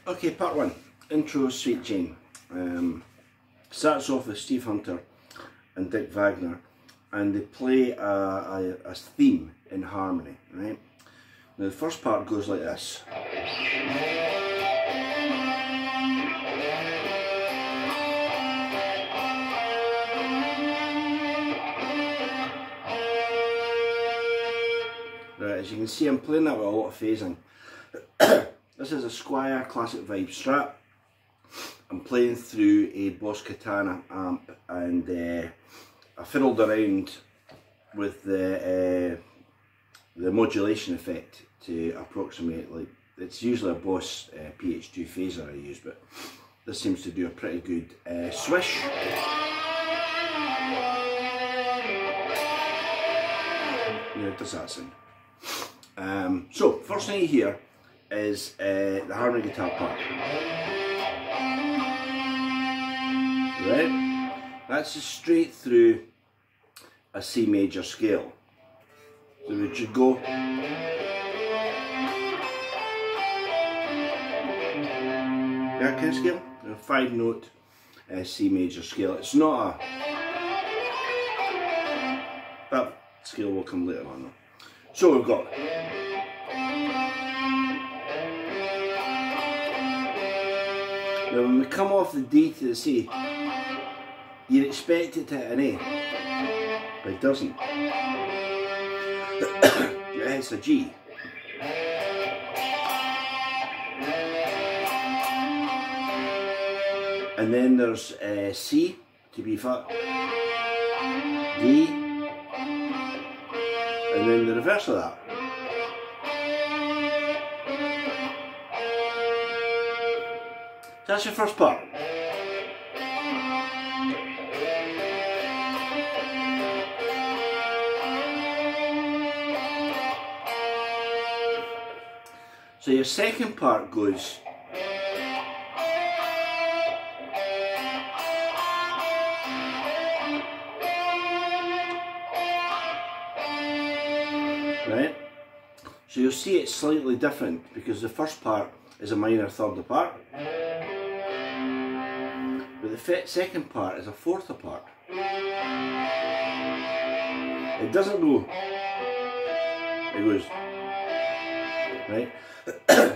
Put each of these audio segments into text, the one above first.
Okay, part one, intro Sweet Jane. Starts off with Steve Hunter and Dick Wagner, and they play a theme in harmony, right? Now the first part goes like this. Right, as you can see, I'm playing that with a lot of phasing. This is a Squier Classic Vibe Strat. I'm playing through a Boss Katana amp, and I fiddled around with the modulation effect to approximate, like, it's usually a Boss PH2 phaser I use, but this seems to do a pretty good swish. Yeah, it does that sound. So, first thing you hear is the harmony guitar part. Right? That's just straight through a C major scale. So we should go. That kind of scale? A 5-note C major scale. It's not a... That scale will come later on though. So we've got... Now when we come off the D to the C, you'd expect it to hit an A, but it doesn't. It hits a G. And then there's C to B flat, D, and then the reverse of that. That's your first part. So your second part goes right. So you'll see it's slightly different because the first part is a minor third apart. But the second part is a fourth apart. It doesn't go. It goes. Right?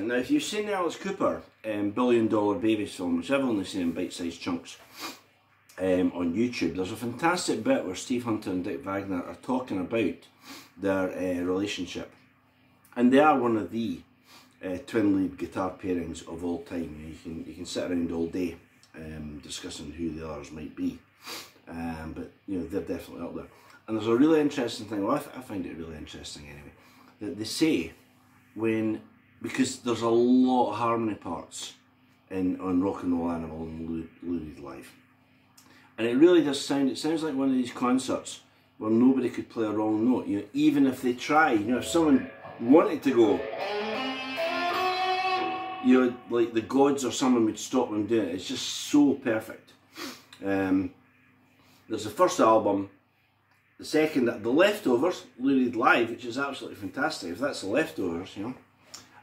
Now if you've seen the Alice Cooper $1 Billion Babies film, which I've only seen in bite-sized chunks on YouTube, there's a fantastic bit where Steve Hunter and Dick Wagner are talking about their relationship. And they are one of the twin lead guitar pairings of all time. You can sit around all day discussing who the others might be, but you know, they're definitely up there. And there's a really interesting thing, well I find it really interesting anyway, that they say because there's a lot of harmony parts on Rock and Roll Animal and Lou Reed Live, and it really does sound, it sounds like one of these concerts where nobody could play a wrong note. You know, even if they try, you know, if someone wanted to go, you know, like the gods or someone would stop them doing it. It's just so perfect. There's the first album, the second, The Leftovers, Lou Reed Live, which is absolutely fantastic, if that's The Leftovers, you know.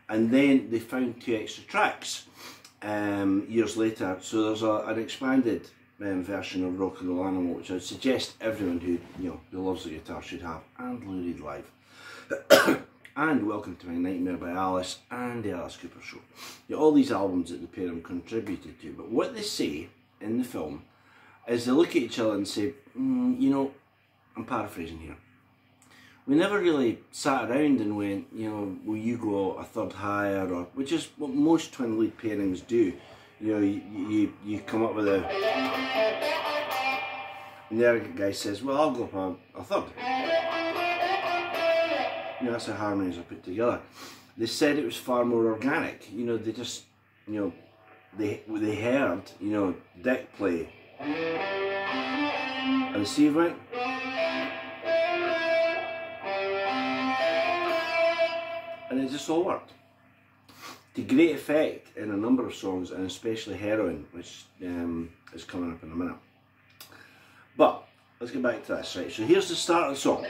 And then they found 2 extra tracks years later, so there's an expanded version of Rock and Roll Animal, which I would suggest everyone who, you know, who loves the guitar should have, and Lou Reed Live. And Welcome to My Nightmare by Alice, and The Alice Cooper Show. You know, all these albums that the pair of them contributed to. But what they say in the film is they look at each other and say, you know, I'm paraphrasing here, we never really sat around and went, you know, will you go a third higher, or which is what most twin lead pairings do. You know, you come up with a, and the other guy says, well, I'll go up a third. You know, that's how harmonies are put together. They said it was far more organic. You know, they just, you know, they heard, you know, Dick play, and Steve went, and it just all worked to great effect in a number of songs, and especially Heroin, which is coming up in a minute. But let's get back to this, right? So here's the start of the song.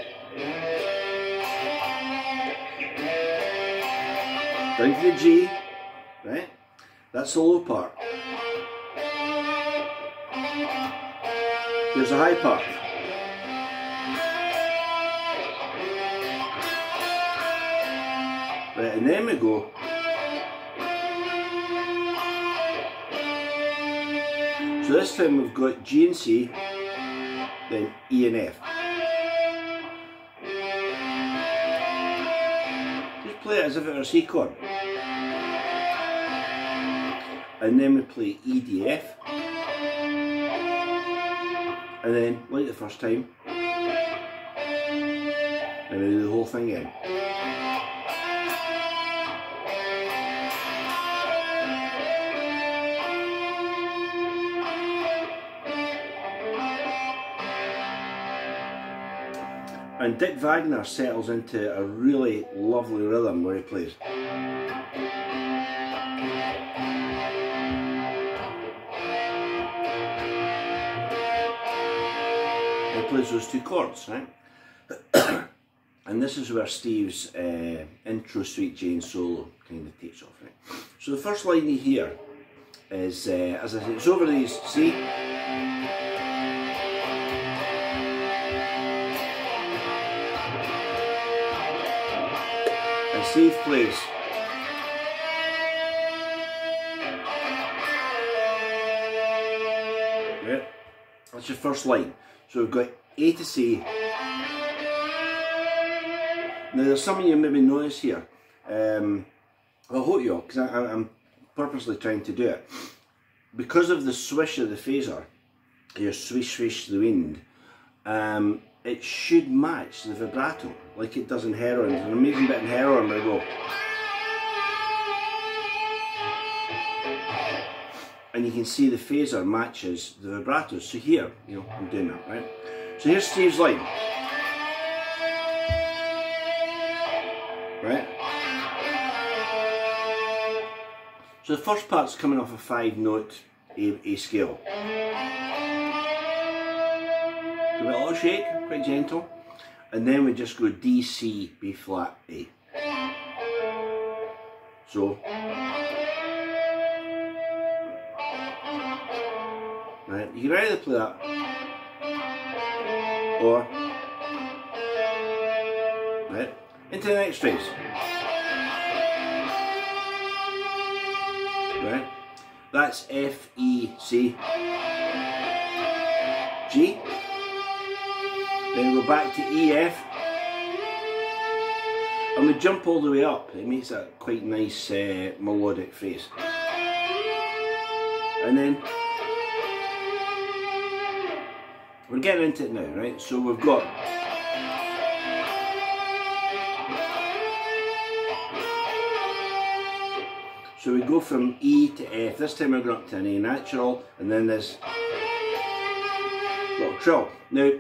Down to the G, right? That's the low part. Here's the high part. Right, and then we go. So this time we've got G and C, then E and F. Just play it as if it were a C chord. And then we play E, D, F. And then, like the first time, and we do the whole thing again. And Dick Wagner settles into a really lovely rhythm where he plays. He plays those two chords, right? And this is where Steve's intro Sweet Jane solo kind of takes off, right? So the first line you hear is, as I say, it's over these, see? And Steve plays. Right? That's your first line. So we've got A to C. Now there's some of you maybe notice here. I hope you all, because I'm purposely trying to do it. Because of the swish of the phaser, your swish swish the wind, it should match the vibrato like it does in Heroin. There's an amazing bit in Heroin where I go. And you can see the phaser matches the vibrato. So here, you know, I'm doing that, right? So here's Steve's line. Right? So the first part's coming off a 5-note A scale. Give it a little shake, quite gentle. And then we just go D, C, B flat, A. So. Right, you can either play that or right into the next phrase. Right, that's F, E, C, G. Then we go back to E, F, and we jump all the way up. It makes a quite nice melodic phrase. And then we're getting into it now, right? So we've got so we go from E to F. This time we're going up to an A natural, and then this little trill. Now,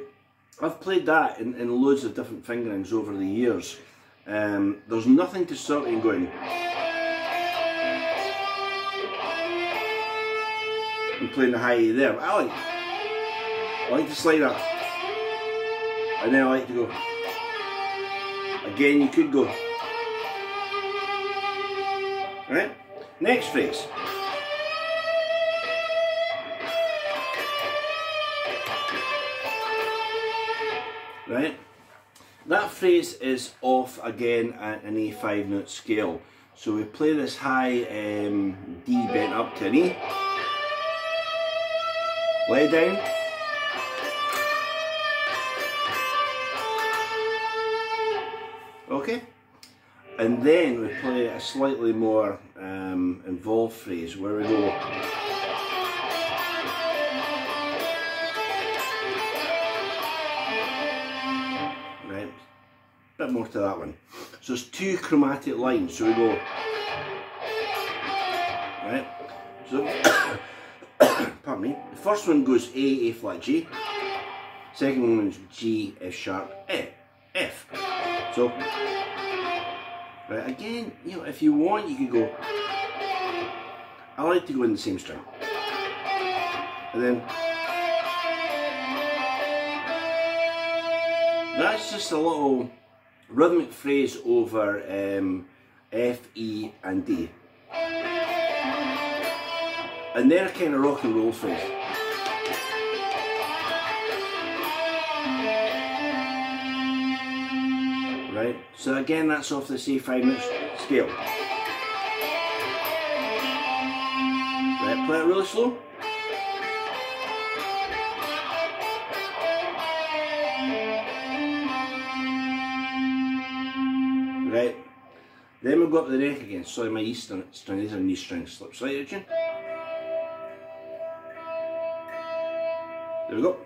I've played that in loads of different fingerings over the years. There's nothing to stop you going and playing the high E there, but I like to slide up, and then I like to go. Again, you could go. Right? Next phrase. Right? That phrase is off again at an A 5-note scale. So we play this high D bent up to an E. Lay down. Okay, and then we play a slightly more involved phrase where we go right, a bit more to that one. So it's two chromatic lines. So we go right. So pardon me. The first one goes A flat G. Second one is G F sharp F. So, right, again, you know, if you want, you could go. I like to go in the same string, and then that's just a little rhythmic phrase over F, E, and D. And then a kind of rock and roll phrase. Right, so again that's off the say 5 minute scale. Right, play it really slow. Right, then we'll go up to the neck again. Sorry, my E string, these are knee strings, slip slightly tune. There we go.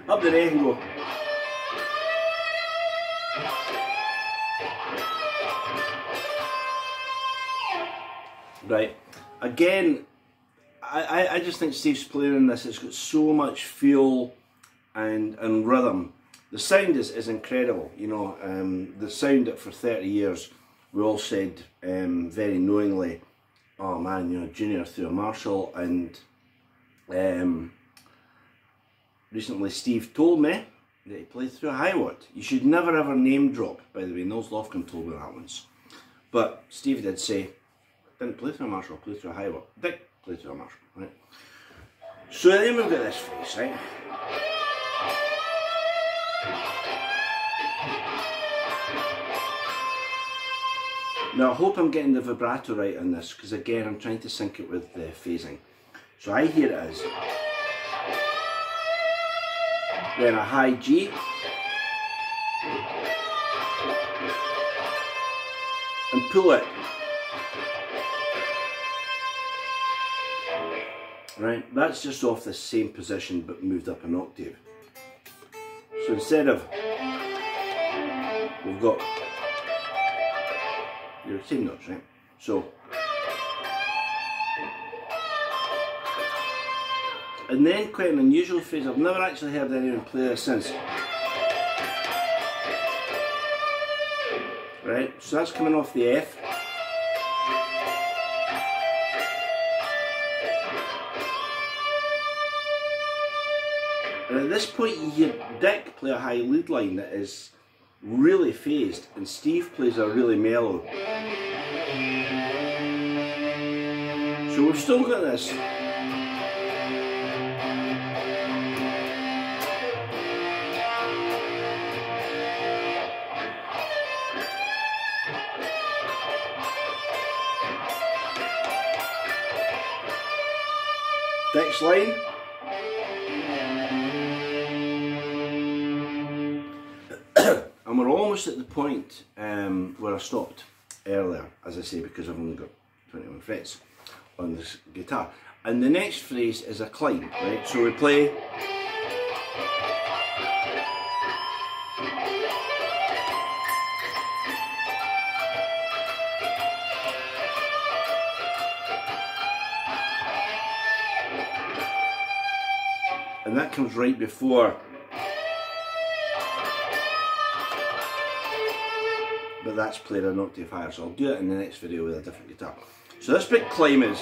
Up the neck and go. Right, again, I just think Steve's playing in this, it's got so much feel and rhythm. The sound is incredible, you know. The sound that for 30 years we all said very knowingly, oh man, you know, Junior through a Marshall, and recently Steve told me that he played through a Hiwatt. You should never ever name drop, by the way. Nils Lofgren told me that once. But Steve did say, didn't play through a Marshall, played through a Hiwatt. Did play through a Marshall, right? So then we've got this phrase, right? Now I hope I'm getting the vibrato right on this, because again I'm trying to sync it with the phasing. So I hear it as, then a high G, and pull it. Right, that's just off the same position but moved up an octave. So instead of, we've got your same notes, right? So, and then quite an unusual phrase, I've never actually heard anyone play this since. Right, so that's coming off the F. And at this point you hear Dick play a high lead line that is really phased, and Steve plays a really mellow. So we've still got this. Dick's line. And we're almost at the point where I stopped earlier, as I say, because I've only got 21 frets on this guitar. And the next phrase is a climb, right? So we play. And that comes right before. But that's played an octave higher, so I'll do it in the next video with a different guitar. So this big climb is.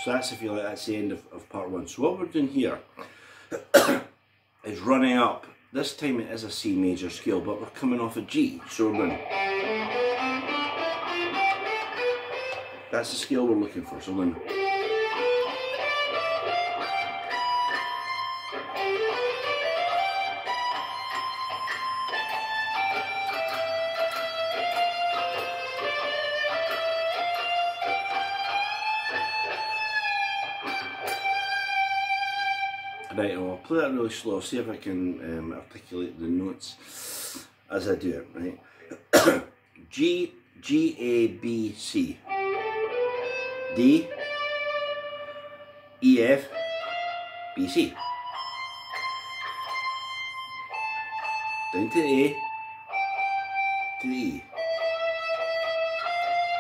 So that's, if you like, that's the end of part one. So what we're doing here is running up. This time it is a C major scale, but we're coming off a G. So we're going. That's the scale we're looking for, so then. Right, I'll play that really slow, see if I can articulate the notes as I do it, right? G, G, A, B, C. D, E, F, B, C. Down to the A, to the E.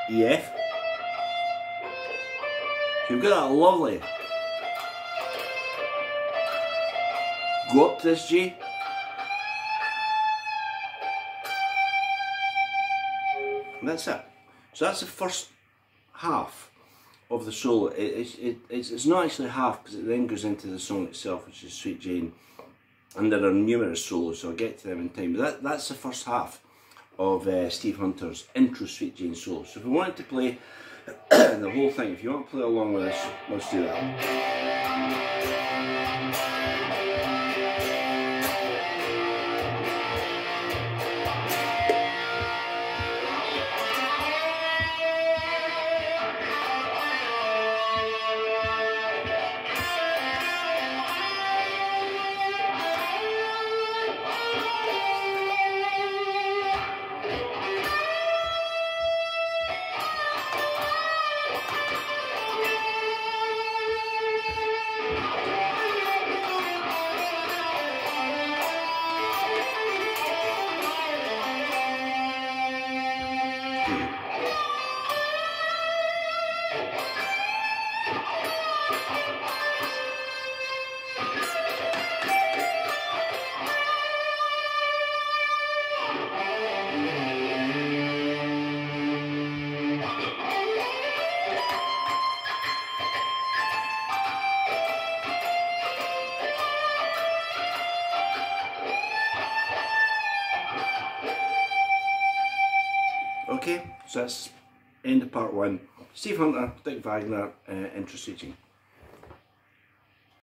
E, F. So you've got that lovely. Go up to this G. And that's it. So that's the first half of the solo. It's not actually half, because it then goes into the song itself, which is Sweet Jane, and there are numerous solos, so I'll get to them in time. But that's the first half of Steve Hunter's intro Sweet Jane solo. So if we wanted to play the whole thing, if you want to play along with us, let's do that. Okay, so that's end of part one. Steve Hunter, Dick Wagner, intro Sweet Jane.